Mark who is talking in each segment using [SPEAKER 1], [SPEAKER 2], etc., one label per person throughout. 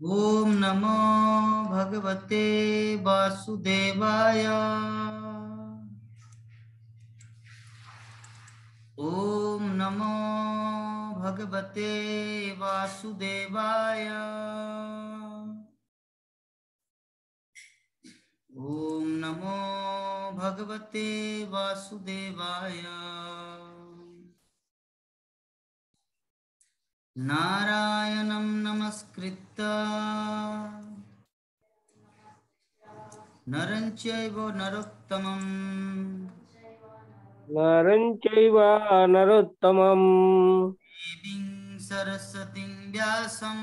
[SPEAKER 1] ओम नमो भगवते वासुदेवाय। ओम नमो भगवते वासुदेवाय। ओम नमो भगवते वासुदेवाय। नारायणं नमस्कृत्य नरं चैव नरोत्तमं
[SPEAKER 2] नरं चैव नरोत्तमम्
[SPEAKER 1] देवीं सरस्वतीं व्यासं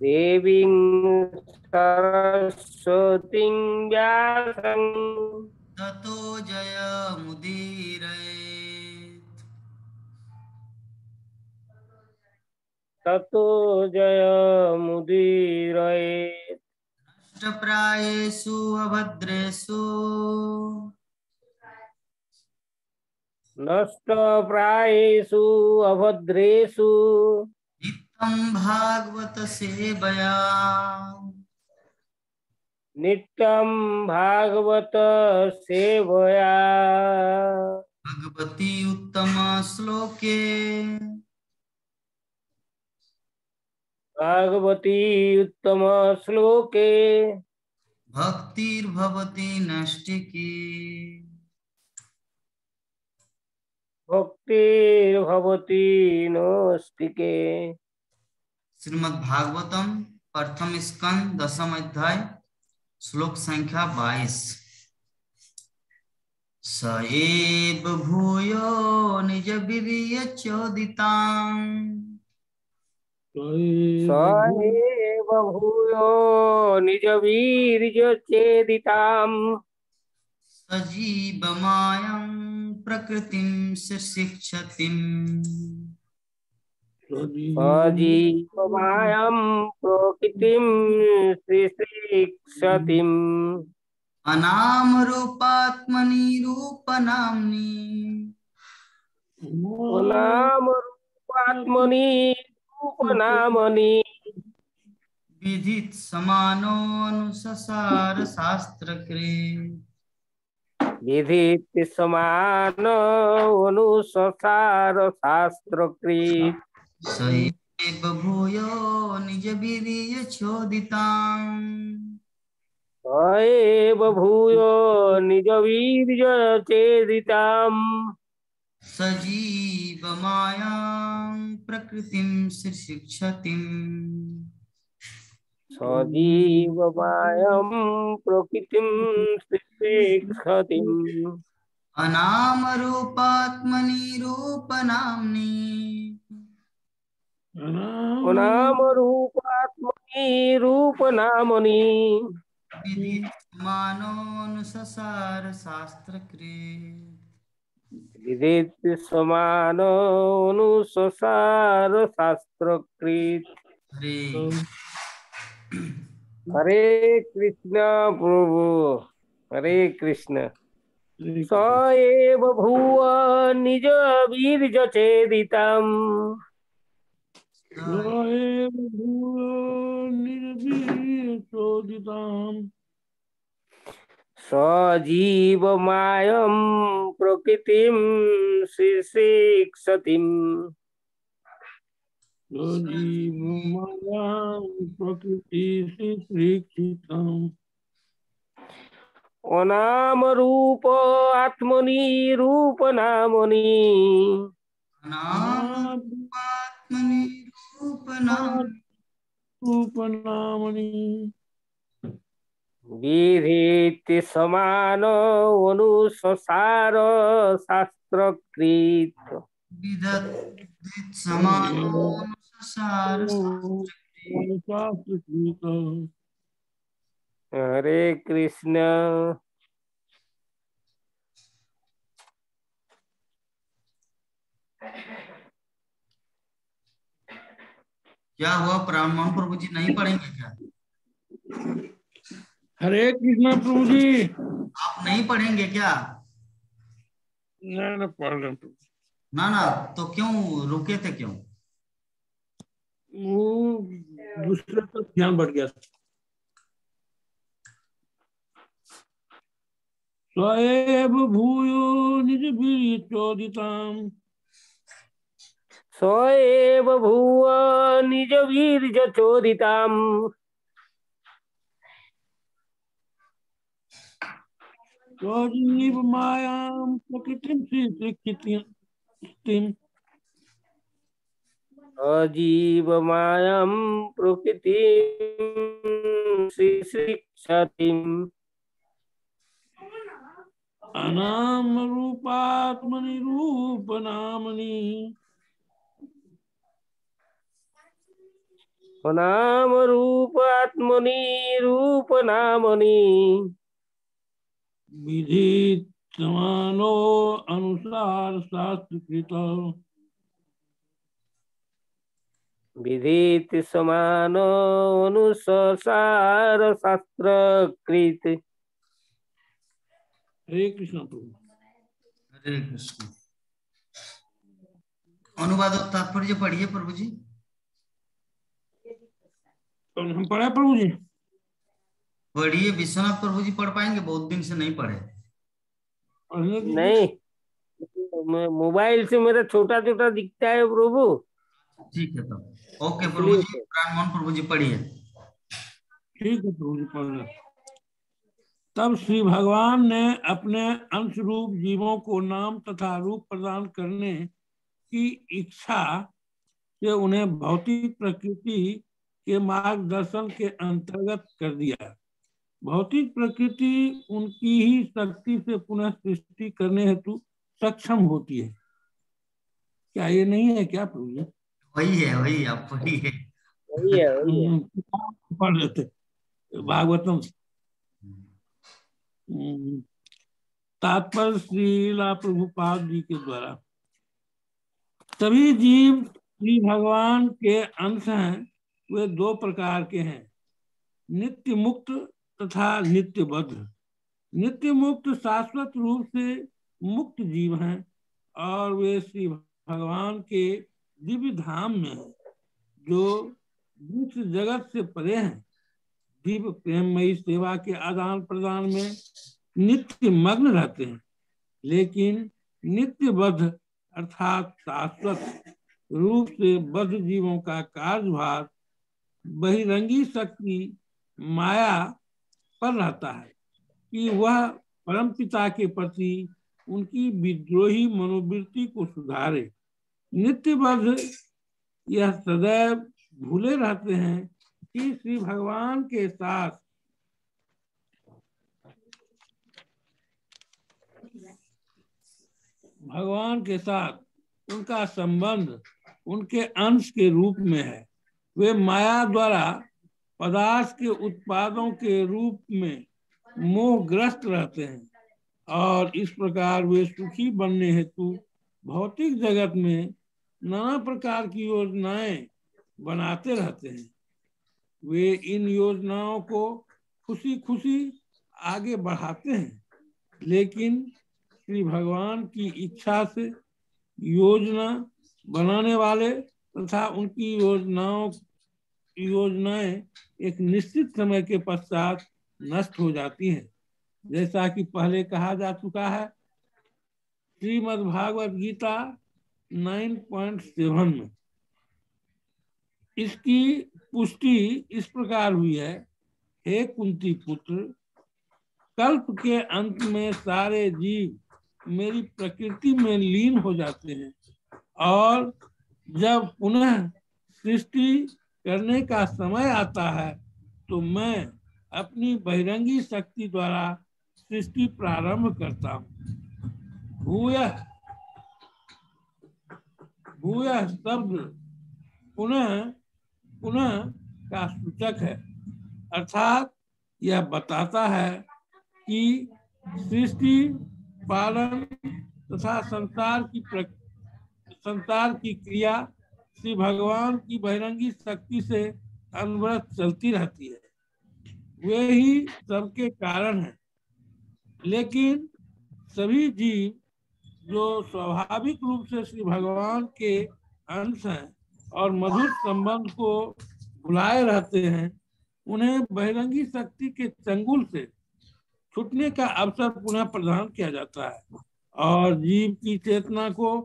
[SPEAKER 2] देवीं सरस्वतीं व्यासं
[SPEAKER 1] ततो जयमुदीरये।
[SPEAKER 2] ततो जयमुदीरये।
[SPEAKER 1] नष्टप्रायेषु अभद्रेषु
[SPEAKER 2] नष्टप्रायेषु अभद्रेषु
[SPEAKER 1] नित्यं भागवत सेवया
[SPEAKER 2] नित्यं भागवत सेवया
[SPEAKER 1] भगवती उत्तम श्लोके
[SPEAKER 2] भगवती उत्तम श्लोके
[SPEAKER 1] भक्तिर्भवति नष्टिकी।
[SPEAKER 2] भक्तिर्भवति नोस्तिके।
[SPEAKER 1] श्रीमद् भागवतम प्रथम स्कंद दशम अध्याय श्लोक संख्या 22। स एव भूयो निज वीर्य चोदितां
[SPEAKER 2] स एव भूयो निजवीर्यचेदिताम्
[SPEAKER 1] सजीवमायं प्रकृतिं शिक्षतिम्
[SPEAKER 2] सजीवमायं प्रकृतिं शिक्षतिम्
[SPEAKER 1] अनाम रूपात्मनि रूपनाम्नि
[SPEAKER 2] नाम रूपात्मनि रूपनामनि
[SPEAKER 1] विदित समानोऽनुससार शास्त्रकृत्।
[SPEAKER 2] विधित समान अनुसार शास्त्रकृत
[SPEAKER 1] स एव भूयो निजवीर्य चोदितां
[SPEAKER 2] एव भूयो निजवीर्य चेदिताम्
[SPEAKER 1] सजीवमायां प्रकृतिं शिक्षतिम्।
[SPEAKER 2] सजीवमायं प्रकृतिं शिक्षतिम्
[SPEAKER 1] अनामरूपात्मनि रूपनाम्नि
[SPEAKER 2] नामरूपात्मनि रूपनामनि
[SPEAKER 1] विदितमानोऽनुससार शास्त्रकृत्।
[SPEAKER 2] विदित समान अनुसार शास्त्रकृत।
[SPEAKER 1] हरे
[SPEAKER 2] हरे कृष्ण प्रभु। हरे कृष्ण। स एव भुव निज वीर्य चेदितम् सजीवमायं प्रकृतिं शिक्षतिम् अनाम रूप आत्मनि रूपनामनि
[SPEAKER 1] अनामरूपात्मनि रूपनाम्नि
[SPEAKER 2] विधित समान अनुसार शास्त्रकृत।
[SPEAKER 1] विदधीत समानोऽनुससार शास्त्रकृत्।
[SPEAKER 2] हरे कृष्ण।
[SPEAKER 1] क्या हुआ ब्राह्मण प्रभु जी नहीं पढ़ेंगे क्या?
[SPEAKER 3] हरे कृष्णा प्रभु जी।
[SPEAKER 1] आप नहीं पढ़ेंगे क्या?
[SPEAKER 3] ना पढ़ रहे
[SPEAKER 1] ना ना, तो क्यों रुके थे क्यों?
[SPEAKER 3] वो दूसरे तरफ ध्यान बढ़ गया। स्वएव भूयो निज वीर्य चोदिताम
[SPEAKER 2] स एव भूव निज वीर्य चोदिताम्
[SPEAKER 3] स्वजीव मायां प्रकृतिं स्थितिं
[SPEAKER 2] अजीव मायं प्रकृतिं शिक्षतिम्
[SPEAKER 3] अनाम रूपात्मनि रूप नामनि
[SPEAKER 2] नाम रूप आत्मनि रूप नामनि
[SPEAKER 3] विधि समानो अनुसार शास्त्रकृत
[SPEAKER 2] विदित समान अनुसार शास्त्र कृत।
[SPEAKER 3] हरे कृष्ण प्रभु।
[SPEAKER 1] हरे कृष्ण। अनुवाद और तात्पर्य पढ़िए प्रभु जी।
[SPEAKER 3] हम पढ़े प्रभु जी?
[SPEAKER 1] पढ़िए, विश्वनाथ प्रभु जी पढ़ पाएंगे? बहुत दिन से नहीं पढ़े।
[SPEAKER 3] पढ़ने दीजिए।
[SPEAKER 2] नहीं, मोबाइल से मेरा छोटा छोटा दिखता है प्रभु।
[SPEAKER 1] ठीक है तब। ओके प्रभु
[SPEAKER 2] इसलिए
[SPEAKER 1] जी, राममोहन प्रभु जी पढ़िए।
[SPEAKER 3] ठीक है प्रभु जी, पढ़। तब श्री भगवान ने अपने अंश रूप जीवों को नाम तथा रूप प्रदान करने की इच्छा से उन्हें भौतिक प्रकृति के मार्गदर्शन के अंतर्गत कर दिया। भौतिक प्रकृति उनकी ही शक्ति से पुनः सृष्टि करने हेतु सक्षम होती है। क्या ये नहीं है क्या प्रभु जी?
[SPEAKER 1] वही है, वही आप पढ़िए।
[SPEAKER 2] वही है, वही है।
[SPEAKER 3] पढ़ लेते भागवतम। तात्पर्य श्रीला प्रभुपाद जी के द्वारा। सभी जीव श्री भगवान के अंश हैं। वे दो प्रकार के हैं, नित्य मुक्त तथा नित्य बद्ध। नित्य मुक्त शाश्वत रूप से मुक्त जीव हैं और वे श्री भगवान के दिव्य धाम में हैं, जो दूसरे जगत से परे हैं। दिव्य प्रेममयी सेवा के आदान प्रदान में नित्य मग्न रहते हैं, लेकिन नित्य बद्ध अर्थात शाश्वत रूप से बद्ध जीवों का कार्यभार बहिरंगी शक्ति माया पर रहता है कि वह परमपिता के प्रति उनकी विद्रोही मनोवृत्ति को सुधारे। नित्य बद्ध यह सदैव भूले रहते हैं कि श्री भगवान के साथ उनका संबंध उनके अंश के रूप में है। वे माया द्वारा पदार्थ के उत्पादों के रूप में मोहग्रस्त रहते हैं और इस प्रकार वे सुखी बनने हेतु भौतिक जगत में नाना प्रकार की योजनाएं बनाते रहते हैं। वे इन योजनाओं को खुशी खुशी आगे बढ़ाते हैं, लेकिन श्री भगवान की इच्छा से योजना बनाने वाले तथा उनकी योजनाएं एक निश्चित समय के पश्चात नष्ट हो जाती हैं, जैसा कि पहले कहा जा चुका है श्रीमद् भागवत गीता 9.7 में। इसकी पुष्टि इस प्रकार हुई है, हे कुंती पुत्र, कल्प के अंत में सारे जीव मेरी प्रकृति में लीन हो जाते हैं और जब पुनः सृष्टि करने का समय आता है तो मैं अपनी बहिरंगी शक्ति द्वारा सृष्टि प्रारंभ करता हूँ। भूयः शब्द पुनः पुनः का सूचक है, अर्थात यह बताता है कि सृष्टि पालन तथा संसार की क्रिया श्री भगवान की बहिरंगी शक्ति से अनवरत चलती रहती है। वे ही सबके कारण हैं, लेकिन सभी जीव जो स्वाभाविक रूप से श्री भगवान के अंश हैं और मधुर संबंध को बुलाए रहते हैं, उन्हें बहिरंगी शक्ति के चंगुल से छूटने का अवसर पुनः प्रदान किया जाता है और जीव की चेतना को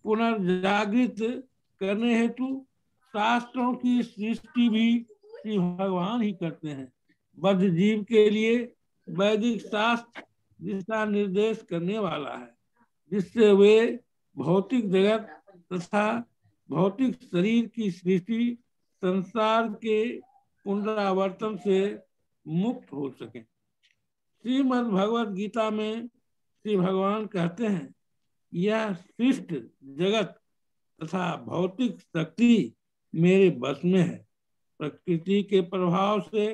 [SPEAKER 3] पुनर्जागृत करने हेतु शास्त्रों की सृष्टि भी श्री भगवान ही करते हैं। बद्ध जीव के लिए वैदिक शास्त्र दिशा निर्देश करने वाला है, जिससे वे भौतिक जगत तथा भौतिक शरीर की सृष्टि संसार के पुनरावर्तन से मुक्त हो सके। श्रीमद् भगवत गीता में श्री भगवान कहते हैं, यह सृष्ट जगत तथा भौतिक शक्ति मेरे बस में है। प्रकृति के प्रभाव से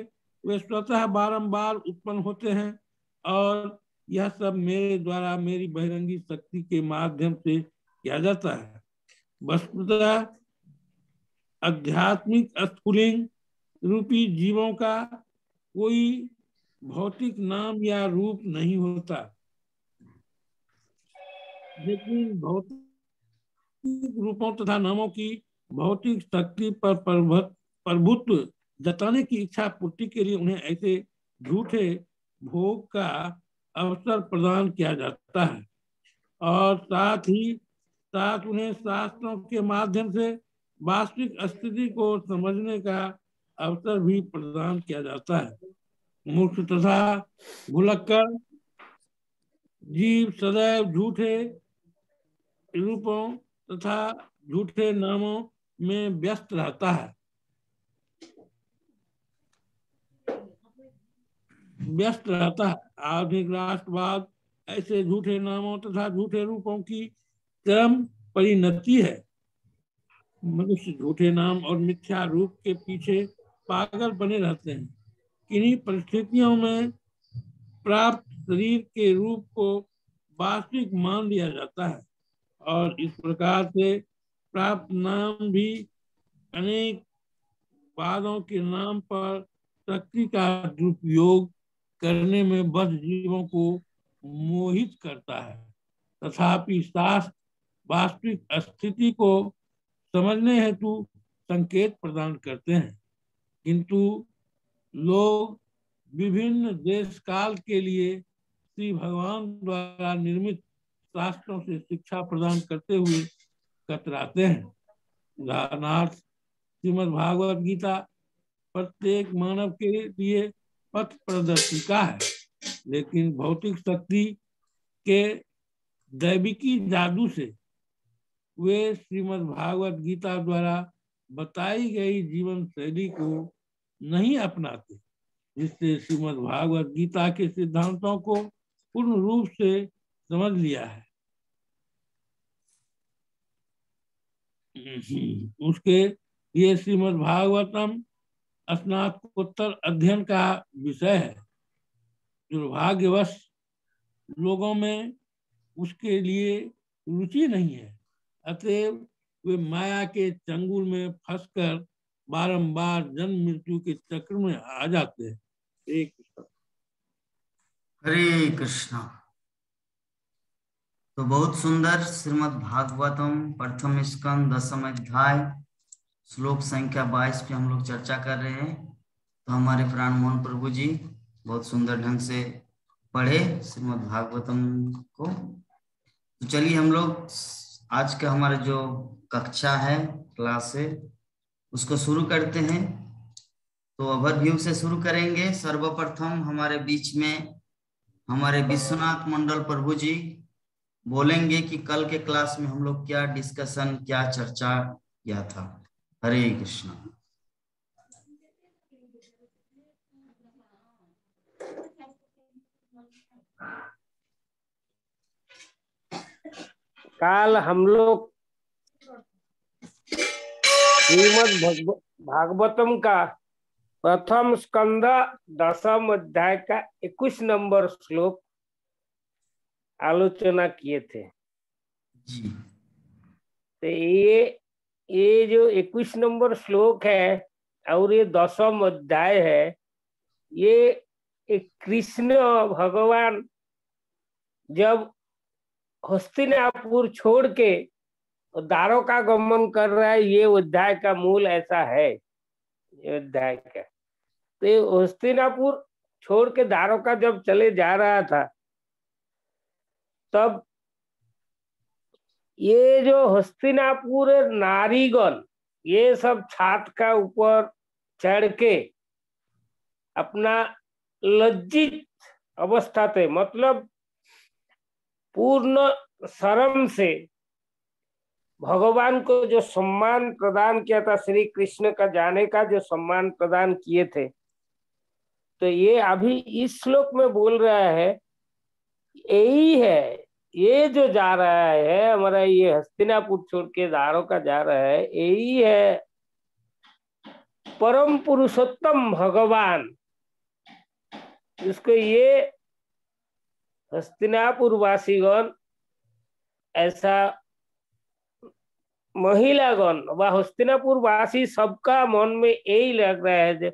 [SPEAKER 3] वे स्वतः बारंबार उत्पन्न होते हैं और यह सब मेरे द्वारा मेरी बहिरंगी शक्ति के माध्यम से किया जाता है। वस्तुतः आध्यात्मिक स्फुलिंग रूपी जीवों का कोई भौतिक नाम या रूप नहीं होता, लेकिन भौतिक रूपों तथा नामों की भौतिक शक्ति पर प्रभुत्व जताने की इच्छा पूर्ति के लिए उन्हें ऐसे झूठे भोग का अवसर प्रदान किया जाता है और साथ ही साथ उन्हें शास्त्रों के माध्यम से वास्तविक स्थिति को समझने का अवसर भी प्रदान किया जाता है। मूर्ख तथा भुलक्कड़ जीव सदैव झूठे रूपों तथा झूठे नामों में व्यस्त रहता है। आधुनिक राष्ट्रवाद ऐसे झूठे नामों तथा झूठे रूपों की चरम परिणति है। मनुष्य झूठे नाम और मिथ्या रूप के पीछे पागल बने रहते हैं। किन्हीं परिस्थितियों में प्राप्त शरीर के रूप को वास्तविक मान लिया जाता है और इस प्रकार से प्राप्त नाम भी अनेक वादों के नाम पर शक्ति का दुरुपयोग करने में बद्ध जीवों को मोहित करता है। तथापि शास्त्र वास्तविक स्थिति को समझने हेतु संकेत प्रदान करते हैं, किंतु लोग विभिन्न देश काल के लिए श्री भगवान द्वारा निर्मित शास्त्रों से शिक्षा प्रदान करते हुए कतराते हैं। उदाहरणार्थ श्रीमद् भागवत गीता प्रत्येक मानव के लिए पथ प्रदर्शिका है, लेकिन भौतिक शक्ति के दैविकी जादू से वे श्रीमद् भागवत गीता द्वारा बताई गई जीवन शैली को नहीं अपनाते, जिससे श्रीमद् भागवत गीता के सिद्धांतों को पूर्ण रूप से समझ लिया है। उसके लिए श्रीमद् भागवतम स्नातकोत्तर अध्ययन का विषय है। दुर्भाग्यवश लोगों में उसके लिए रुचि नहीं है, अतएव वे माया के चंगुल में फंसकर बारंबार जन्म मृत्यु के चक्र में आ जाते हैं।
[SPEAKER 1] हरे कृष्णा। तो बहुत सुंदर श्रीमद् भागवतम प्रथम स्कंद 10वां अध्याय श्लोक संख्या 22 पे हम लोग चर्चा कर रहे हैं। तो हमारे प्राण मोहन प्रभु जी बहुत सुंदर ढंग से पढ़े श्रीमद् भागवतम को। तो चलिए हम लोग आज का हमारा जो कक्षा है, क्लास है, उसको शुरू करते हैं। तो ओवरव्यू से शुरू करेंगे। सर्वप्रथम हमारे बीच में हमारे विश्वनाथ मंडल प्रभु जी बोलेंगे कि कल के क्लास में हम लोग क्या डिस्कशन, क्या चर्चा किया था। हरे कृष्णा।
[SPEAKER 2] काल हम लोग श्रीमद् भागवतम का प्रथम स्कंद 10वां अध्याय का 21 नंबर श्लोक आलोचना किए थे
[SPEAKER 1] जी।
[SPEAKER 2] तो ये जो 21 नंबर श्लोक है और ये 10वां अध्याय है, ये एक कृष्ण भगवान जब हस्तिनापुर छोड़ के द्वारका गमन कर रहा है, ये अध्याय का मूल ऐसा है, ये अध्याय का। तो ये हस्तिनापुर छोड़ के द्वारका जब चले जा रहा था, तब ये जो हस्तिनापुर नारीगण ये सब छात का ऊपर चढ़ के अपना लज्जित अवस्था थे, मतलब पूर्ण शर्म से भगवान को जो सम्मान प्रदान किया था, श्री कृष्ण का जाने का जो सम्मान प्रदान किए थे, तो ये अभी इस श्लोक में बोल रहा है, यही है, ये जो जा रहा है हमारा, ये हस्तिनापुर छोड़ के द्वारका जा रहा है, यही है परम पुरुषोत्तम भगवान। इसको ये हस्तिनापुर वासीगण, ऐसा महिलागण व हस्तिनापुर वासी सबका मन में यही लग रहा है,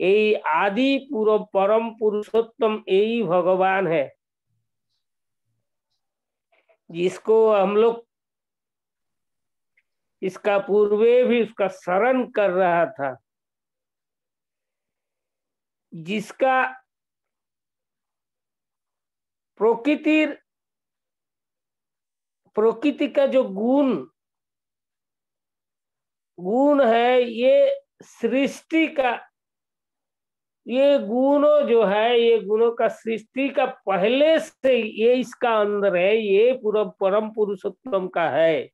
[SPEAKER 2] यही आदि पूर्व परम पुरुषोत्तम यही भगवान है, जिसको हम लोग इसका पूर्वे भी उसका शरण कर रहा था, जिसका प्रकृति का जो गुण है, ये सृष्टि का, ये गुणों जो है, ये गुणों का सृष्टि का पहले से ये इसका अंदर है, ये पूरा परम पुरुषोत्तम का है,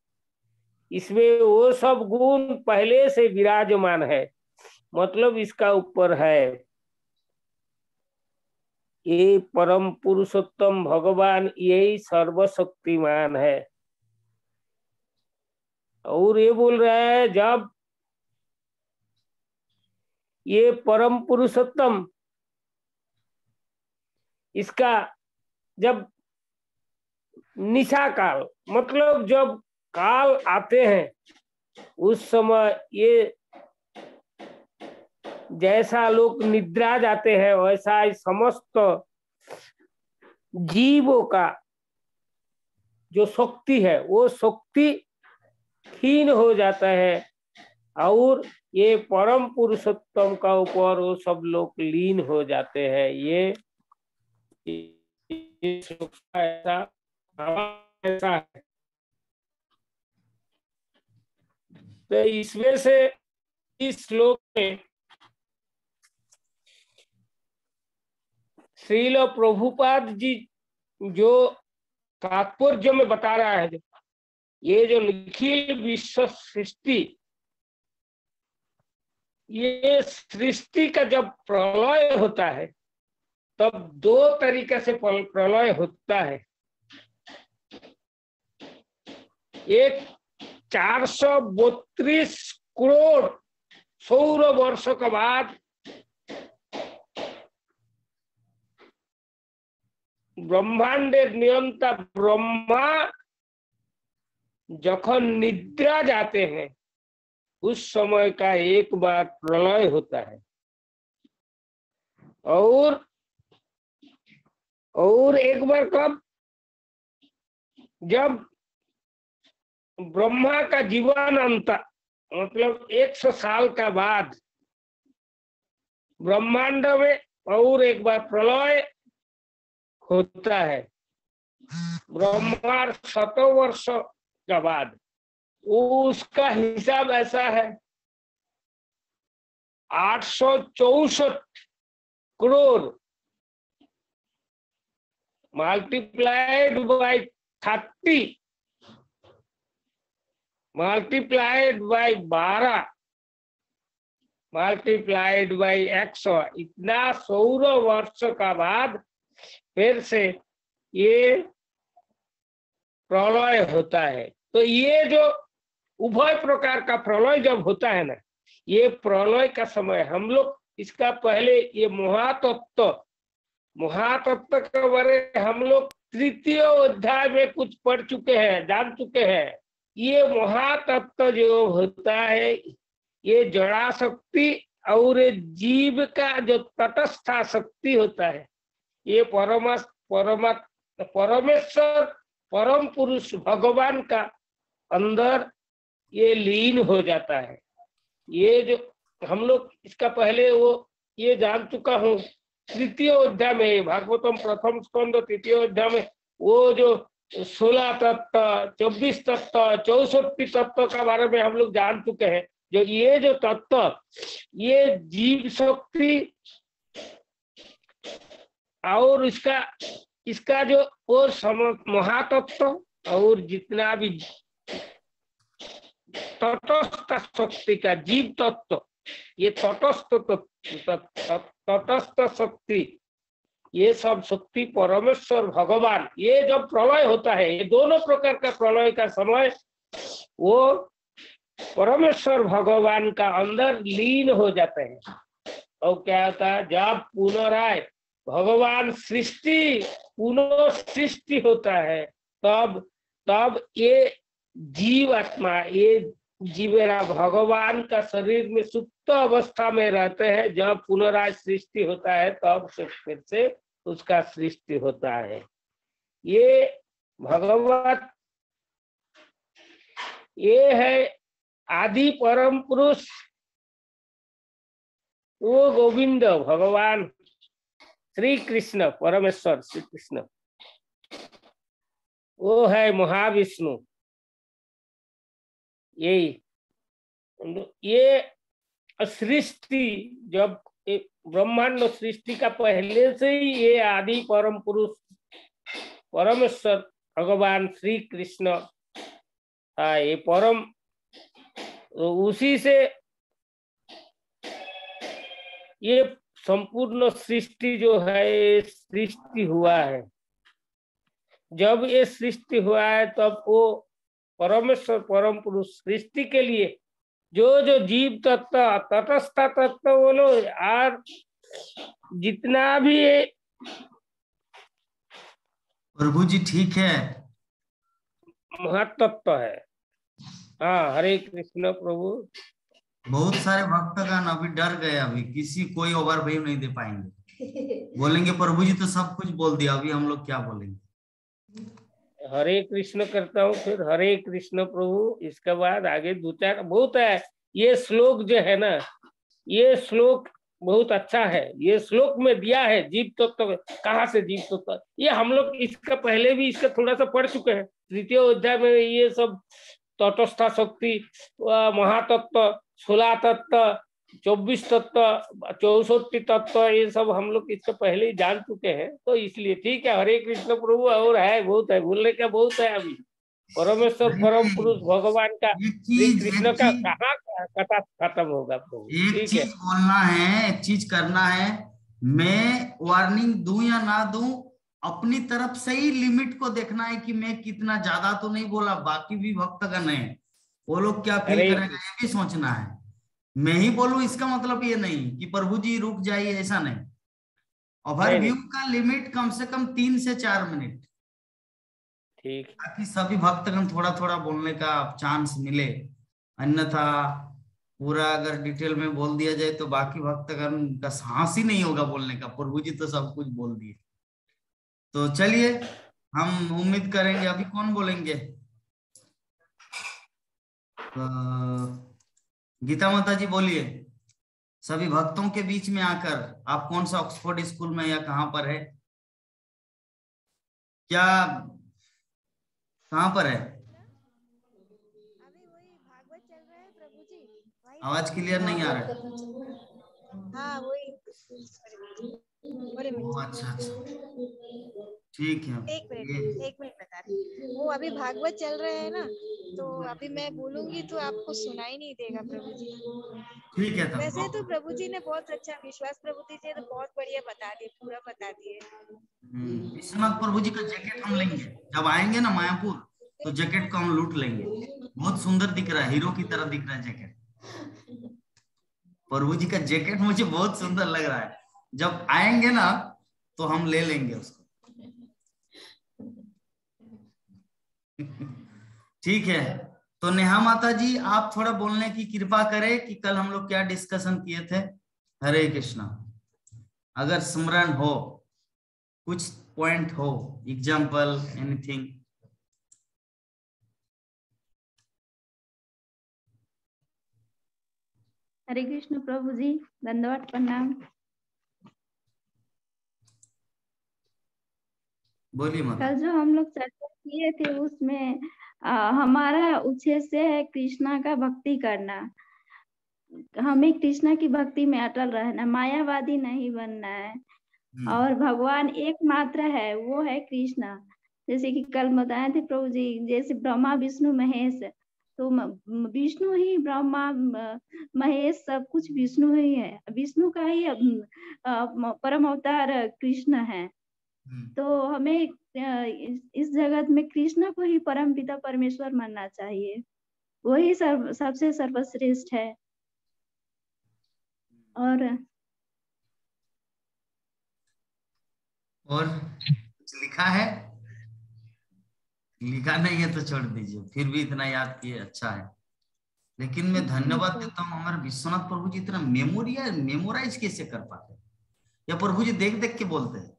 [SPEAKER 2] इसमें वो सब गुण पहले से विराजमान है, मतलब इसका ऊपर है। ये परम पुरुषोत्तम भगवान यही सर्वशक्तिमान है। और ये बोल रहा है, जब ये परम पुरुषोत्तम इसका जब निशा काल, मतलब जब काल आते हैं, उस समय ये जैसा लोग निद्रा जाते हैं, वैसा समस्त जीवों का जो शक्ति है, वो शक्ति क्षीण हो जाता है, और ये परम पुरुषोत्तम का ऊपर वो सब लोग लीन हो जाते हैं। ये ऐसा है। तो इसमें से इस श्लोक में श्रील प्रभुपाद जी जो तात्पर्य में बता रहा है, ये जो निखिल विश्व सृष्टि, ये सृष्टि का जब प्रलय होता है, तब दो तरीके से प्रलय होता है। एक 432 करोड़ सौर वर्ष के बाद ब्रह्मांडेर नियंता ब्रह्मा जखन निद्रा जाते हैं, उस समय का एक बार प्रलय होता है। और एक बार कब, जब ब्रह्मा का जीवन अंत, मतलब 100 साल का बाद ब्रह्मांड में और एक बार प्रलय होता है। ब्रह्मा 100 वर्ष के बाद उसका हिसाब ऐसा है, 864 crore multiplied by 30 multiplied by 12 multiplied by 100, इतना सौर वर्ष का बाद फिर से ये प्रलय होता है। तो ये जो उभय प्रकार का प्रलय जब होता है ना, ये प्रलय का समय हम लोग इसका पहले ये महातत्व के बारे हम लोग तृतीय अध्याय में कुछ पढ़ चुके हैं, जान चुके हैं। ये महातत्व जो होता है, ये जड़ा शक्ति और जीव का जो तटस्था शक्ति होता है, ये परमेश्वर परम पुरुष भगवान का अंदर ये लीन हो जाता है। ये जो हम लोग इसका पहले वो ये जान चुका हूँ, तृतीय अध्याय में, भागवतम प्रथम स्कंद तृतीय अध्याय में वो जो 16 तत्व, 24 तत्व, 64 तत्व का बारे में हम लोग जान चुके हैं। जो तत्व, ये जीव शक्ति और इसका जो वो महातत्व और जितना भी तटस्थ शक्ति का जीव तत्व, ये तटस्थ शक्ति, ये सब शक्ति परमेश्वर भगवान, ये जब प्रलय होता है, ये दोनों प्रकार का प्रलय का समय वो परमेश्वर भगवान का अंदर लीन हो जाते हैं। और क्या होता है, जब पुनराय भगवान पुनः सृष्टि होता है, तब ये जीव आत्मा, ये जीवेरा भगवान का शरीर में सुप्त अवस्था में रहते हैं। जब पुनराय सृष्टि होता है तब से फिर से उसका सृष्टि होता है। ये भगवत, ये है आदि परम पुरुष, वो गोविंद भगवान श्री कृष्ण, परमेश्वर श्री कृष्ण, वो है महाविष्णु। ये सृष्टि, जब ब्रह्मांड सृष्टि का पहले से ही ये आदि परम पुरुष परमेश्वर भगवान श्री कृष्ण, ये परम, उसी से ये संपूर्ण सृष्टि जो है सृष्टि हुआ है। जब ये सृष्टि हुआ है तब वो परमेश्वर परम पुरुष सृष्टि के लिए जो जीव तत्व, तटस्थ तत्व बोलो और जितना भी
[SPEAKER 1] प्रभु जी ठीक है,
[SPEAKER 2] महत्त्व है। हाँ, हरे कृष्ण प्रभु।
[SPEAKER 1] बहुत सारे भक्तगण अभी डर गए, अभी कोई ओवरव्यू नहीं दे पाएंगे, बोलेंगे प्रभु जी तो सब कुछ बोल दिया, अभी हम लोग क्या बोलेंगे।
[SPEAKER 2] हरे कृष्ण करता हूँ, फिर हरे कृष्ण प्रभु, इसके बाद आगे दो चार बहुत है। ये श्लोक जो है ना, ये श्लोक बहुत अच्छा है। ये श्लोक में दिया है जीव तत्व, कहाँ से जीव तत्व, ये हम लोग इसका पहले भी इसका थोड़ा सा पढ़ चुके हैं। तृतीय अध्याय में ये सब तटस्थ शक्ति, महातत्व, 16 तत्व, 24 तत्व, 64 तत्व, ये सब हम लोग इससे पहले ही जान चुके हैं। तो इसलिए ठीक है, हरे कृष्ण प्रभु। और है बहुत है, बोलने का बहुत है। अभी परमेश्वर परम पुरुष भगवान का, श्री कृष्ण का कहाँ कथा खत्म होगा प्रभु।
[SPEAKER 1] एक चीज बोलना है, एक चीज करना है, मैं वार्निंग दूं या ना दूं, अपनी तरफ से ही लिमिट को देखना है कि मैं कितना ज्यादा तो नहीं बोला, बाकी भी भक्तगण है वो लोग क्या फील करेंगे ये भी सोचना है। मैं ही बोलूं इसका मतलब ये नहीं कि प्रभु जी रुक जाइए, ऐसा नहीं। ओवरव्यू का लिमिट कम से कम 3 से 4 मिनट,
[SPEAKER 2] ठीक,
[SPEAKER 1] ताकि सभी भक्तगण थोड़ा थोड़ा बोलने का चांस मिले। अन्यथा पूरा अगर डिटेल में बोल दिया जाए तो बाकी भक्तगण का साहस ही नहीं होगा बोलने का, प्रभु जी तो सब कुछ बोल दिए। तो चलिए हम उम्मीद करेंगे, अभी कौन बोलेंगे? गीता माता जी बोलिए, सभी भक्तों के बीच में आकर। आप कौन सा ऑक्सफोर्ड स्कूल में या कहाँ पर है, क्या कहाँ पर है?
[SPEAKER 4] अभी वही भागवत चल रहा है प्रभु जी।
[SPEAKER 1] आवाज क्लियर नहीं आ रहा है।
[SPEAKER 4] हाँ वही।
[SPEAKER 1] अच्छा अच्छा, ठीक है।
[SPEAKER 4] एक मिनट बता रही, वो अभी भागवत चल रहे हैं ना, तो अभी मैं बोलूंगी तो आपको सुनाई नहीं देगा प्रभु जी।
[SPEAKER 1] ठीक है।
[SPEAKER 4] वैसे तो प्रभु जी ने बहुत अच्छा, विश्वास प्रभु जी ने तो बहुत बढ़िया बता दिए, पूरा बता दिए।
[SPEAKER 1] विश्वनाथ प्रभु जी का जैकेट हम लेंगे जब आएंगे ना मायापुर, तो जैकेट को हम लूट लेंगे। बहुत सुंदर दिख रहा है, हीरो की तरह दिख रहा है जैकेट। प्रभु जी का जैकेट मुझे बहुत सुंदर लग रहा है, जब आएंगे ना तो हम ले लेंगे उसको। ठीक है, तो नेहा माता जी आप थोड़ा बोलने की कृपा करें कि कल हम लोग क्या डिस्कशन किए थे। हरे कृष्णा, अगर स्मरण हो, कुछ पॉइंट हो, एग्जाम्पल, एनीथिंग।
[SPEAKER 5] हरे कृष्ण प्रभु जी, दंडवत प्रणाम।
[SPEAKER 1] बोलिए माता।
[SPEAKER 5] कल जो हम लोग चर्चा किए थे उसमें हमारा उद्देश्य है कृष्णा का भक्ति करना। हमें कृष्णा की भक्ति में अटल रहना, मायावादी नहीं बनना है। और भगवान एकमात्र है, वो है कृष्णा। जैसे कि कल बताए थे प्रभु जी, जैसे ब्रह्मा विष्णु महेश, तो विष्णु ही ब्रह्मा महेश सब कुछ विष्णु ही है। विष्णु का ही परम अवतार कृष्ण है। तो हमें इस जगत में कृष्ण को ही परम पिता परमेश्वर मानना चाहिए। वही सबसे सर्वश्रेष्ठ है। और
[SPEAKER 1] कुछ लिखा है? लिखा नहीं है तो छोड़ दीजिए, फिर भी इतना याद किए अच्छा है। लेकिन मैं धन्यवाद देता हूँ हमारे विश्वनाथ प्रभु जी, इतना मेमोराइज कैसे कर पाते हैं, या प्रभु जी देख देख के बोलते हैं?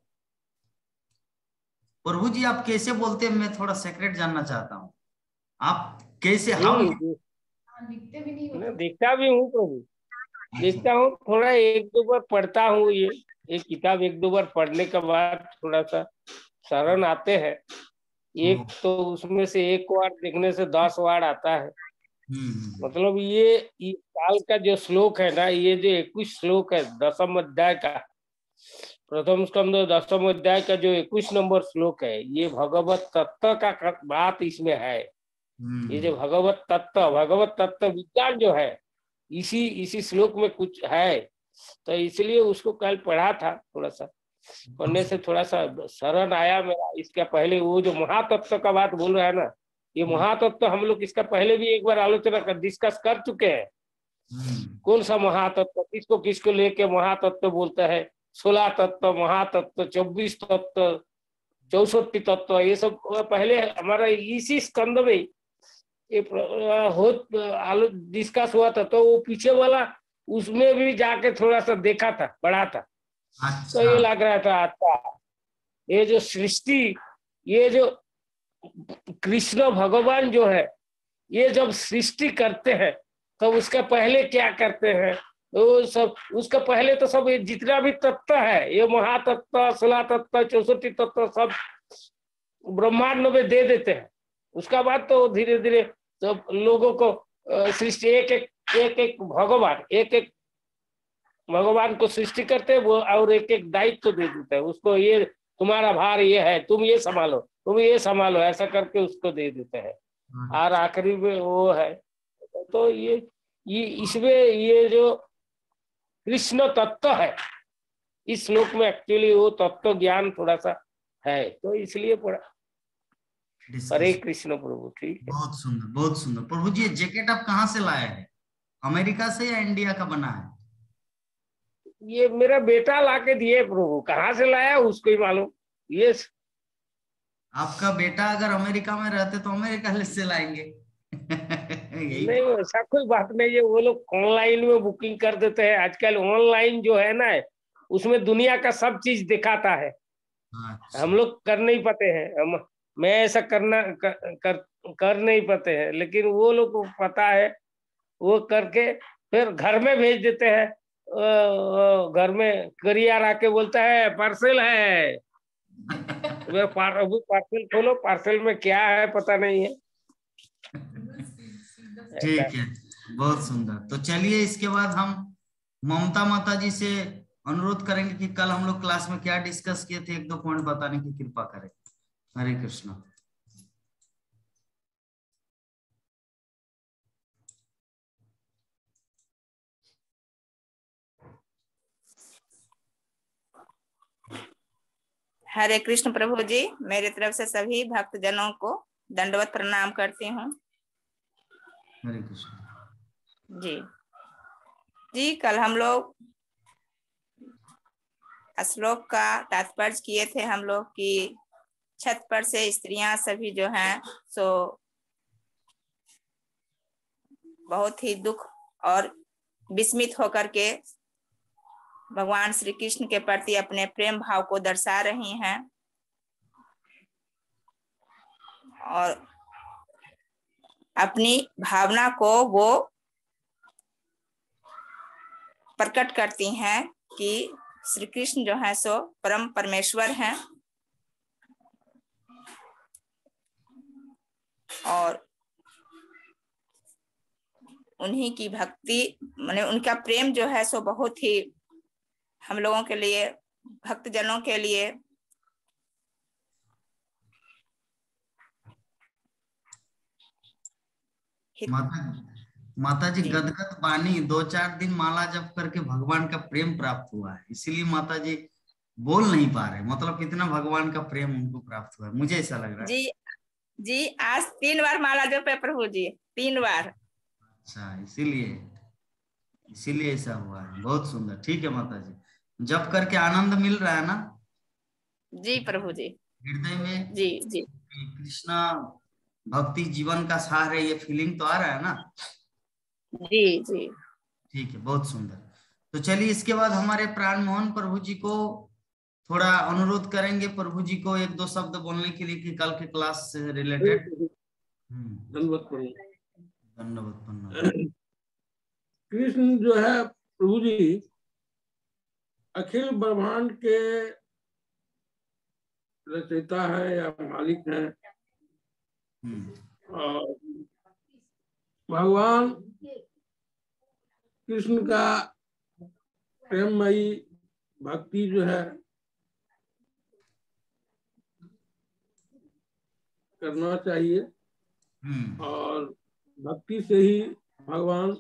[SPEAKER 1] प्रभु जी आप कैसे बोलते हैं, मैं थोड़ा सेक्रेट जानना चाहता हूँ। आप कैसे हाउ?
[SPEAKER 2] दिखता भी हूँ प्रभु, लिखता हूँ, थोड़ा एक दो बार पढ़ता हूँ। ये किताब एक दो बार पढ़ने के बाद थोड़ा सा शरण आते हैं। एक तो उसमें से एक वार देखने से 10 वार आता है। मतलब ये इस साल का जो श्लोक है ना, ये जो 21 श्लोक है 10वें अध्याय का, प्रथम स्कंद 10वें अध्याय का जो 21 नंबर श्लोक है, ये भगवत तत्व का बात इसमें है। ये जो भगवत तत्व विज्ञान जो है, इसी श्लोक में कुछ है। तो इसलिए उसको कल पढ़ा था, थोड़ा सा पढ़ने से थोड़ा सा शरण आया मेरा। इसका पहले वो जो महातत्व का बात बोल रहा है ना, ये महातत्व हम लोग इसका पहले भी एक बार आलोचना डिस्कस कर चुके हैं। कौन सा महातत्व, किसको लेके महातत्व बोलता है? 16 तत्व, महातत्व, 24 तत्व, 64 तत्व, ये सब पहले हमारा इसी स्कंद में ये डिस्कस हुआ था। तो वो पीछे वाला उसमें भी जाके थोड़ा सा देखा था, पढ़ा था। तो ये लग रहा था अच्छा, ये जो सृष्टि, ये जो कृष्ण भगवान जो है, ये जब सृष्टि करते हैं तो उसका पहले क्या करते हैं? तो सब उसका पहले तो सब जितना भी तत्व है, ये महातत्व, 16 तत्व, 64 तत्व सब ब्रह्मांड में दे देते हैं। उसका बाद तो धीरे धीरे सब लोगों को सृष्टि एक भगवान को सृष्टि करते हैं वो, और एक दायित्व तो दे देते हैं उसको। ये तुम्हारा भार ये है, तुम ये संभालो, तुम ये संभालो, ऐसा करके उसको दे देते हैं। और आखिरी में वो है। तो ये इसमें ये जो कृष्ण तत्व है, इस श्लोक में एक्चुअली वो तत्व ज्ञान थोड़ा सा है, तो इसलिए पढ़ा। हरे कृष्ण प्रभु। ठीक है,
[SPEAKER 1] बहुत सुंदर, बहुत सुंदर। प्रभु जी ये जैकेट आप कहाँ से लाए हैं? अमेरिका से या इंडिया का बना है?
[SPEAKER 2] ये मेरा बेटा लाके दिए प्रभु, कहाँ से लाया उसको ही मालूम। ये
[SPEAKER 1] आपका बेटा अगर अमेरिका में रहते तो अमेरिका से लाएंगे।
[SPEAKER 2] नहीं, ऐसा कोई बात नहीं है। वो लोग ऑनलाइन में बुकिंग कर देते हैं। आजकल ऑनलाइन जो है ना, उसमें दुनिया का सब चीज दिखाता है। हम लोग कर नहीं पाते हैं, मैं ऐसा कर नहीं पाते हैं, लेकिन वो लोग को पता है। वो करके फिर घर में भेज देते हैं। घर में कुरियर आके बोलता है पार्सल है। पार्सल खोलो, पार्सल में क्या है पता नहीं है।
[SPEAKER 1] ठीक है, बहुत सुंदर। तो चलिए इसके बाद हम ममता माता जी से अनुरोध करेंगे कि कल हम लोग क्लास में क्या डिस्कस किए थे, एक दो पॉइंट बताने की कृपा करें। हरे कृष्ण।
[SPEAKER 6] हरे कृष्ण प्रभु जी, मेरी तरफ से सभी भक्त जनों को दंडवत प्रणाम करती हूँ।
[SPEAKER 1] हरे कृष्ण
[SPEAKER 6] जी कल हम लोग श्लोक का तात्पर्य किए थे हम लोग कि छत पर से स्त्रियां सभी जो हैं सो बहुत ही दुख और विस्मित होकर के भगवान श्री कृष्ण के प्रति अपने प्रेम भाव को दर्शा रही हैं। और अपनी भावना को वो प्रकट करती हैं कि श्री कृष्ण जो है सो परम परमेश्वर हैं और उन्हीं की भक्ति माने उनका प्रेम जो है सो बहुत ही हम लोगों के लिए, भक्तजनों के लिए
[SPEAKER 1] माता जी गदगद बानी 2-4 दिन माला जप करके भगवान का प्रेम प्राप्त हुआ है, इसीलिए माता जी बोल नहीं पा रहे, मतलब कितना भगवान का प्रेम उनको प्राप्त हुआ है, मुझे ऐसा लग रहा है।
[SPEAKER 6] जी आज 3 बार माला जपे प्रभु जी, 3 बार।
[SPEAKER 1] अच्छा, इसीलिए ऐसा हुआ है। बहुत सुंदर। ठीक है माता जी, जप करके आनंद मिल रहा है ना?
[SPEAKER 6] जी प्रभु जी,
[SPEAKER 1] हृदय में
[SPEAKER 6] जी जी
[SPEAKER 1] कृष्णा भक्ति जीवन का सार है, ये फीलिंग तो आ रहा है ना?
[SPEAKER 6] जी जी
[SPEAKER 1] ठीक है, बहुत सुंदर। तो चलिए इसके बाद हमारे प्राण मोहन प्रभु जी को थोड़ा अनुरोध करेंगे, प्रभु जी को 1-2 शब्द बोलने के लिए कि कल के क्लास से रिलेटेड। धन्यवाद।
[SPEAKER 3] कृष्ण जो है प्रभु जी अखिल ब्रह्मांड के रचयिता है या मालिक है, और भगवान कृष्ण का प्रेममयी भक्ति जो है करना चाहिए, और भक्ति से ही भगवान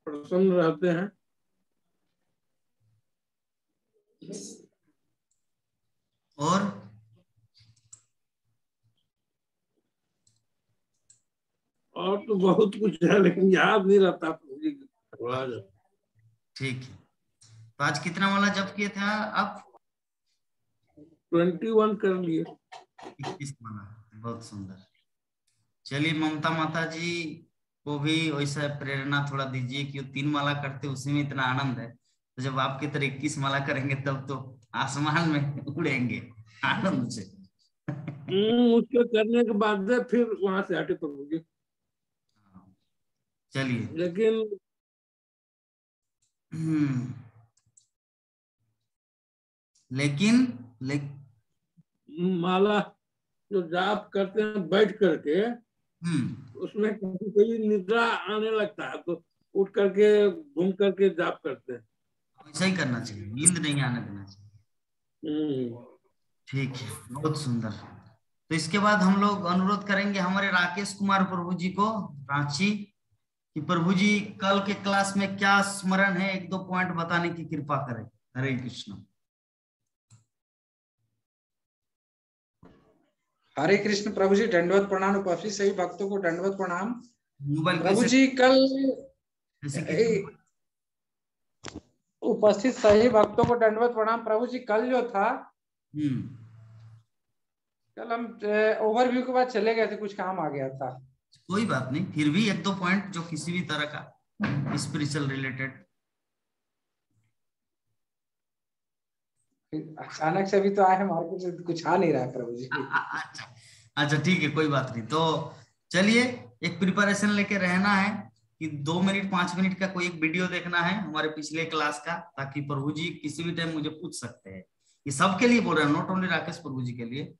[SPEAKER 3] प्रसन्न रहते हैं। और तो बहुत कुछ है लेकिन याद नहीं रहता।
[SPEAKER 1] ठीक है, तो आज कितना वाला जप किए थे आप?
[SPEAKER 3] 21 कर लिए।
[SPEAKER 1] 21 वाला, बहुत सुंदर। चलिए ममता माता जी को भी वैसा प्रेरणा थोड़ा दीजिए कि वो 3 माला करते उसी में इतना आनंद है, तो जब आपकी तरह 21 माला करेंगे तब तो आसमान में उड़ेंगे आनंद से।
[SPEAKER 3] उसके करने के बाद फिर वहां से हटे प्रभु जी।
[SPEAKER 1] चलिए लेकिन
[SPEAKER 3] माला जो जाप करते हैं बैठ करके, उसमें कभी कोई निद्रा आने लगता है तो उठ करके घूम करके जाप करते हैं।
[SPEAKER 1] ऐसा ही करना चाहिए, नींद नहीं आने देना चाहिए। ठीक है, बहुत सुंदर। तो इसके बाद हम लोग अनुरोध करेंगे हमारे राकेश कुमार प्रभु जी को, रांची, कि प्रभु जी कल के क्लास में क्या स्मरण है 1-2 पॉइंट बताने की कृपा करें। हरे कृष्ण।
[SPEAKER 7] हरे कृष्ण प्रभु जी, दंडवत प्रणाम। उपस्थित सभी भक्तों को दंडवत प्रणाम।
[SPEAKER 1] प्रभु
[SPEAKER 7] जी कल उपस्थित सभी भक्तों को दंडवत प्रणाम। प्रभु जी कल जो था, कल हम ओवरव्यू के बाद चले गए थे, कुछ काम आ गया था।
[SPEAKER 1] कोई बात नहीं, फिर भी 1-2 पॉइंट जो किसी भी तरह का स्पिरिचुअल रिलेटेड।
[SPEAKER 7] अचानक से भी तो आए, हमारे से कुछ आ नहीं रहा है प्रभु जी।
[SPEAKER 1] अच्छा ठीक है, कोई बात नहीं। तो चलिए एक प्रिपरेशन लेके रहना है कि 2 मिनट 5 मिनट का कोई एक वीडियो देखना है हमारे पिछले क्लास का, ताकि प्रभु जी किसी भी टाइम मुझे पूछ सकते हैं। ये सबके लिए बोल रहे हैं, नॉट ओनली राकेश प्रभु जी के लिए।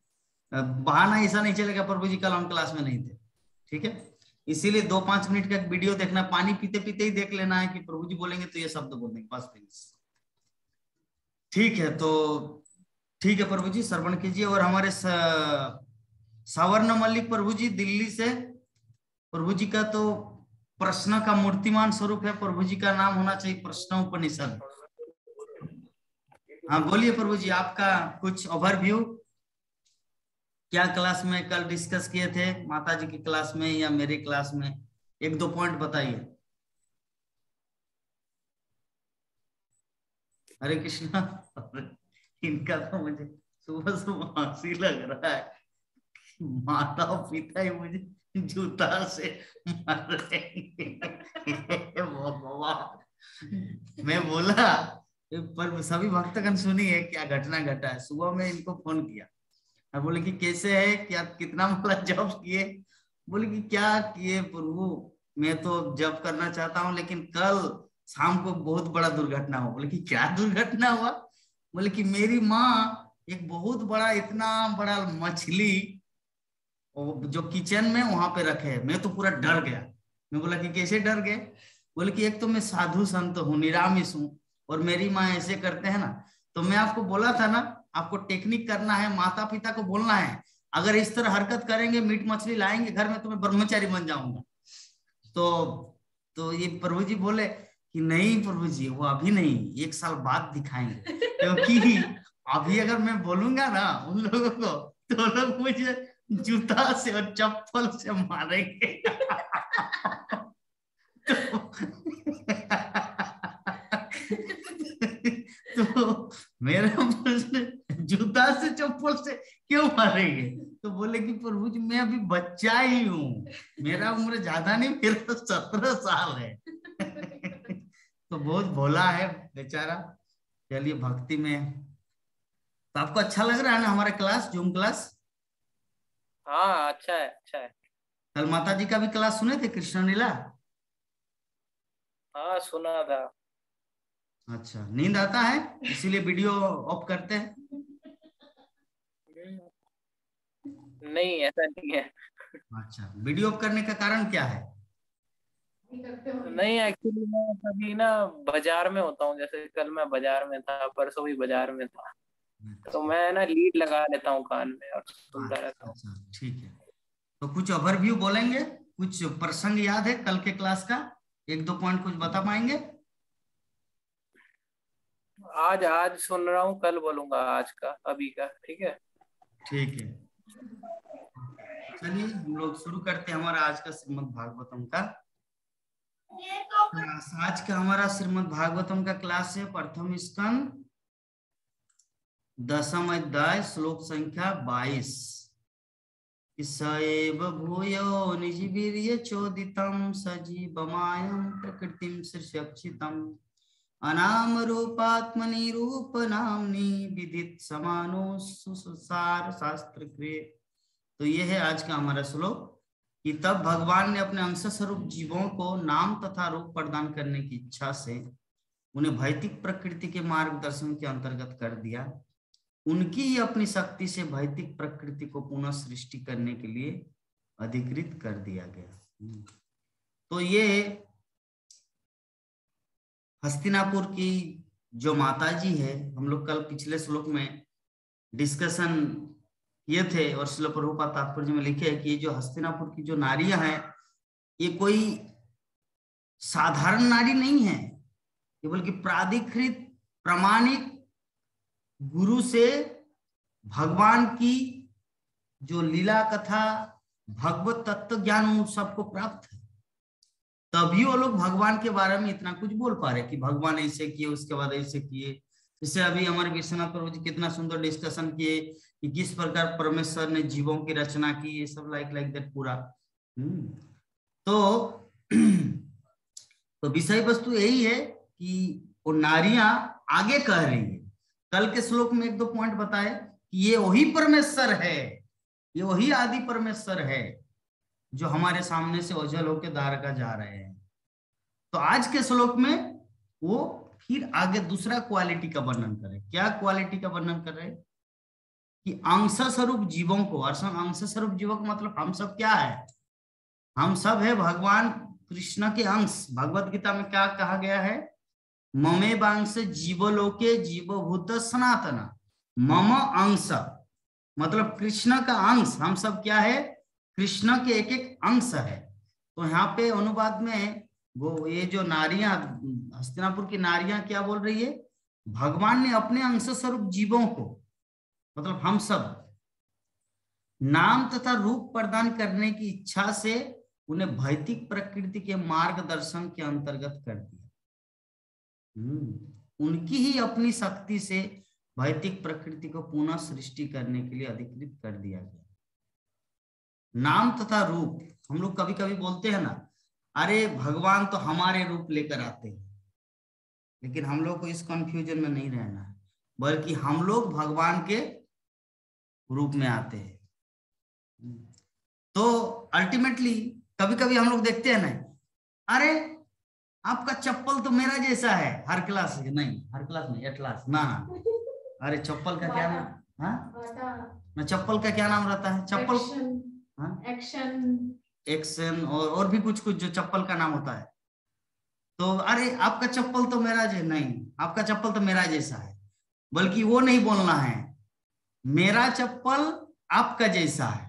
[SPEAKER 1] बहाना ऐसा नहीं चलेगा प्रभु जी कल हम क्लास में नहीं थे, ठीक है? इसीलिए 2-5 मिनट का वीडियो देखना, पानी पीते पीते ही देख लेना है कि प्रभु जी बोलेंगे तो ये शब्द बोल देंगे बस, प्लीज। ठीक है, तो ठीक है प्रभु जी, श्रवण कीजिए। और हमारे सवर्ण मल्लिक प्रभु जी दिल्ली से, प्रभु जी का तो प्रश्न का मूर्तिमान स्वरूप है, प्रभु जी का नाम होना चाहिए प्रश्न उपनिषद। हाँ बोलिए प्रभु जी, आपका कुछ ओवरव्यू, क्या क्लास में कल डिस्कस किए थे, माता जी की क्लास में या मेरी क्लास में, 1-2 पॉइंट बताइए। हरे कृष्णा। इनका तो मुझे सुबह सुबह हंसी लग रहा है, माता और पिता ही मुझे जूता से मार रहे। मैं बोला पर सभी भक्तगण सुनिए क्या घटना घटा है। सुबह में इनको फोन किया और बोले कि कैसे है, क्या कितना माला जप किए? बोले कि क्या किए प्रभु, मैं तो जप करना चाहता हूँ लेकिन कल शाम को बहुत बड़ा दुर्घटना हुआ। बोले कि क्या दुर्घटना हुआ? बोले कि मेरी माँ एक बहुत बड़ा, इतना बड़ा मछली जो किचन में वहां पे रखे है। मैं तो पूरा डर गया। मैं बोला कि कैसे डर गए? बोले कि एक तो मैं साधु संत हूँ, निरामिष हूँ, और मेरी माँ ऐसे करते हैं ना, तो मैं आपको बोला था ना, आपको टेक्निक करना है, माता पिता को बोलना है, अगर इस तरह हरकत करेंगे, मीट मछली लाएंगे घर में तो मैं ब्रह्मचारी बन जाऊंगा। तो ये प्रभु जी बोले कि नहीं प्रभु जी, वो अभी नहीं, 1 साल बाद दिखाएंगे, क्योंकि अभी अगर मैं बोलूंगा ना उन लोगों को, तो लोग मुझे जूता से और चप्पल से मारेंगे। तो मेरा प्रश्न, जूता से चप्पल से क्यों मारेंगे? तो बोले कि प्रभु जी मैं अभी बच्चा ही हूँ, मेरा उम्र ज्यादा नहीं, मेरा 17 साल है। तो बहुत भोला है बेचारा। चलिए भक्ति में। तो आपको अच्छा लग रहा है ना हमारा क्लास, जूम क्लास?
[SPEAKER 2] हाँ अच्छा है, अच्छा है।
[SPEAKER 1] कल माता जी का भी क्लास सुने थे, कृष्ण लीला?
[SPEAKER 2] हाँ सुना था।
[SPEAKER 1] अच्छा, नींद आता है इसीलिए वीडियो ऑफ करते हैं?
[SPEAKER 2] नहीं ऐसा नहीं है।
[SPEAKER 1] अच्छा, वीडियो ऑफ करने का कारण क्या है?
[SPEAKER 2] नहीं एक्चुअली मैं कभी ना बाजार में होता हूँ, जैसे कल मैं बाजार में था, परसों भी बाजार में था, तो मैं ना लीड लगा लेता हूँ कान में और सुनता रहता हूँ।
[SPEAKER 1] अच्छा ठीक है। तो कुछ ओवरव्यू बोलेंगे, कुछ प्रसंग याद है कल के क्लास का? 1-2 पॉइंट कुछ बता पाएंगे?
[SPEAKER 2] आज सुन रहा हूँ, कल बोलूंगा आज का, अभी का। ठीक है
[SPEAKER 1] ठीक है, चलिए हम लोग शुरू करते हैं हमारा आज का श्रीमद् भागवतम का क्लास। आज का हमारा श्रीमद् भागवतम का क्लास है प्रथम स्कंद 10वां अध्याय श्लोक संख्या 22। सएव भूयो निजवीर्य चोदितम सजीवमायं प्रकृतिं सृष्यक्षितम् अनाम रूपात्मनि रूप नामनि विदित समानो सुसार शास्त्र कृ। तो ये है आज का हमारा श्लोक कि तब भगवान ने अपने अंश स्वरूप जीवों को नाम तथा रूप प्रदान करने की इच्छा से उन्हें भौतिक प्रकृति के मार्गदर्शन के अंतर्गत कर दिया। उनकी ही अपनी शक्ति से भौतिक प्रकृति को पुनः सृष्टि करने के लिए अधिकृत कर दिया गया। तो ये हस्तिनापुर की जो माता जी है, हम लोग कल पिछले श्लोक में डिस्कशन किए थे और श्रील प्रभुपाद तात्पर्य में लिखे है कि ये जो हस्तिनापुर की जो नारियां हैं, ये कोई साधारण नारी नहीं है, ये बल्कि प्राधिकृत प्रामाणिक गुरु से भगवान की जो लीला कथा, भगवत तत्व ज्ञान उन सबको प्राप्त है, तभी वो लोग भगवान के बारे में इतना कुछ बोल पा रहे कि भगवान ऐसे किए, उसके बाद ऐसे किए। जैसे अभी हमारे विश्वनाथ प्रभु जी कितना सुंदर डिस्कशन किए कि किस प्रकार परमेश्वर ने जीवों की रचना की, ये सब लाइक दैट पूरा। तो विषय वस्तु यही है कि वो नारियां आगे कह रही है। कल के श्लोक में 1-2 पॉइंट बताए कि ये वही परमेश्वर है, ये वही आदि परमेश्वर है जो हमारे सामने से ओझल होकर द्वारका जा रहे हैं। तो आज के श्लोक में वो फिर आगे दूसरा क्वालिटी का वर्णन करे। क्या क्वालिटी का वर्णन कर रहे हैं कि अंश स्वरूप जीवों को, अंश स्वरूप जीवों का मतलब हम सब क्या है? हम सब है भगवान कृष्ण के अंश। भगवत गीता में क्या कहा गया है? ममे वांश जीवलोके जीवभूत सनातना। मम अंश मतलब कृष्ण का अंश। हम सब क्या है? कृष्ण के एक एक अंश है। तो यहाँ पे अनुवाद में वो ये जो नारियां, हस्तिनापुर की नारियां क्या बोल रही है? भगवान ने अपने अंश स्वरूप जीवों को, मतलब हम सब, नाम तथा रूप प्रदान करने की इच्छा से उन्हें भौतिक प्रकृति के मार्गदर्शन के अंतर्गत कर दिया। उनकी ही अपनी शक्ति से भौतिक प्रकृति को पुनः सृष्टि करने के लिए अधिकृत कर दिया गया। नाम तथा रूप, हम लोग कभी कभी बोलते हैं ना, अरे भगवान तो हमारे रूप लेकर आते हैं, लेकिन हम लोग को इस कंफ्यूजन में नहीं रहना है, बल्कि हम लोग भगवान के रूप में आते हैं। तो अल्टीमेटली कभी कभी हम लोग देखते हैं ना, अरे आपका चप्पल तो मेरा जैसा है। हर क्लास नहीं, हर क्लास नहीं, एटलास ना। अरे चप्पल का क्या नाम? हाँ, चप्पल का क्या नाम रहता है? चप्पल एक्शन और भी कुछ कुछ जो चप्पल का नाम होता है। तो अरे आपका चप्पल तो मेरा नहीं, आपका चप्पल तो मेरा जैसा है, बल्कि वो नहीं बोलना है, मेरा चप्पल आपका जैसा है।